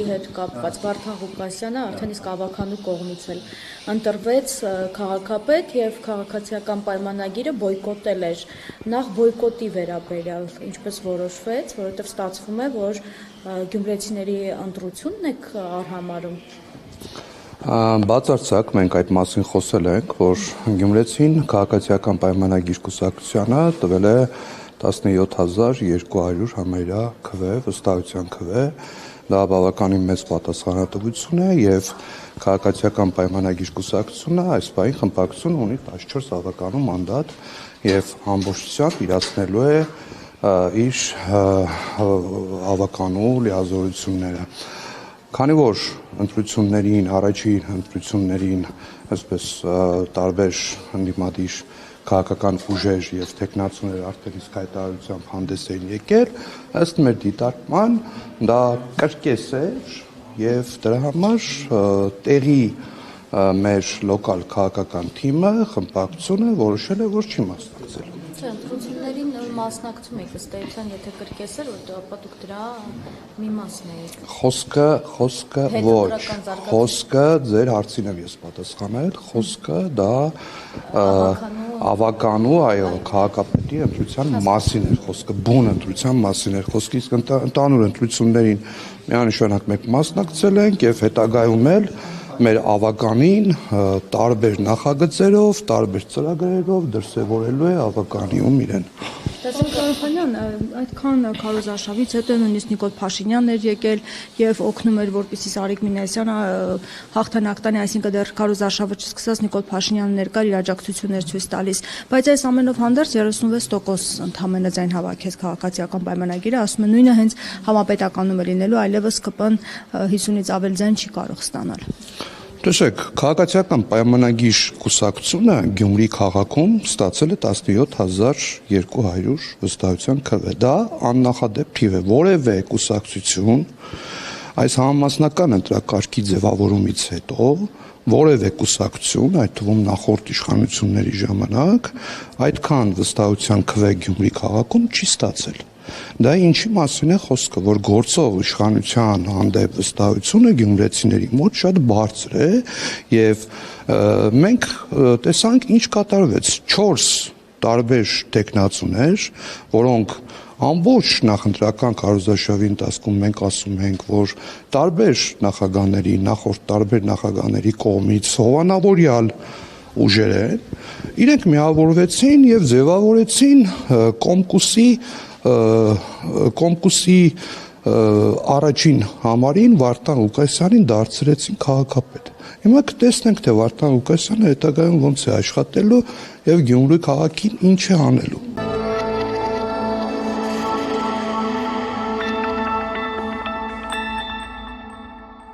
հետ կապված Վարդան Ղուկասյանը արդեն իսկ ավականու կողմից էլ ընտրվեց քաղաքապետ եւ քաղաքացիական պայմանագիրը բոյկոտել էր նախ բոյկոտի վերաբերյալ ինչպես որոշվեց, որովհետեւ ստացվում է, որ գյումրեցիների ընտրությունն եք արհամարում։ Բացարձակ մենք այդ մասին խոսել ենք, որ Գյումրեցին քաղաքացիական պայմանագիր կուսակցությանը տվել է 17200 համարյա քվե, վստահության քվե, դա բավականին մեծ պատասխանատվություն է եւ քաղաքացիական պայմանագիր կուսակցությունը այս պահին խմբակցություն ունի 14 ավականու մանդատ եւ ամբողջությամբ իրացնելու է իր ավականու լիազորությունները։ Քանի որ առաջին ընտրություններին այսպես տարբեր ընդդիմադիր քաղաքական ուժեր եւ տեխնացուներ արդեն իսկ հայտարարությամբ հանդես էին եկել, ըստ մեր դիտարկման դա կրկես էր եւ դրա համար տեղի մեր լոկալ քաղաքական թիմը, խմբակցությունը որոշել է, որ չի մասնակցել։ Ընտրություններին մասնակցում եք ըստ էության, եթե կրկես էր, ապա դուք դրա մի մասն եք։ Խոսքը ձեր հարցին եմ ես պատասխանել, խոսքը դա ավականու, այո, քաղաքապետի ընտրության մասին էր, խոսքը բուն ընտրության մասին էր, խոսքը իսկ ընդհանուր ընտրություններին միանշանակ մենք մասնակցել ենք եւ հետագայում էլ մեր ավականին տարբեր նախագծերով, տարբեր ծրագրերով դրսևորելու է ավականիում իրեն։ Տեսնական այդքան քարոզարշավից հետո նույնիսկ Նիկոլ Փաշինյանն էր եկել եւ օգնում էր, որպեսզի Սարիկ Մինասյանը հաղթանակ տանի, այսինքն դեռ քարոզարշավը չսկսած Նիկոլ Փաշինյանը ներկար իր աջակցություններ ցույց տալիս, բայց այս ամենով հանդերձ 36% ընդամենը ձայն հավաքեց քաղաքացիական պայմանագիրը, ասում են նույնը հենց համապետականում է լինելու, այլևս ԿՊ-ն 50-ից ավել ձայն չի կարող ստանալ։ Տեսեք, քաղաքացիական պայմանագիր կուսակցությունը Գյումրի քաղաքում ստացել է 17200 վստահության քվե։ Դա աննախադեպ թիվ է, որևէ կուսակցություն այս համամասնական ընտրակարգի ձևավորումից հետո որևէ կուսակցություն, այդ թվում նախորդ իշխանությունների ժամանակ, այդքան վստահության քվե Գյումրի քաղաքում չի ստացել։ Դա ինչի մասին է խոսքը, որ գործող իշխանության հանդեպ վստահությունը գյումրեցիների մոտ շատ բարձր է եւ մենք տեսանք ինչ կատարվեց 4 տարբեր տեխնացուներ, որոնք ամբողջ նախընտրական քարոզարշավի ընթացքում մենք ասում ենք, որ նախորդ տարբեր նախագահների կողմից հովանավորյալ ուժեր են, իրենք միավորվեցին եւ ձևավորեցին Կոմկուսի առաջին համարին Վարդան Ղուկասյանին դարձրեցին քաղաքապետ։ Հիմա կտեսնենք, թե Վարդան Ղուկասյանը հետագայում ոնց է աշխատելու եւ Գյումրի քաղաքին ինչ է անելու։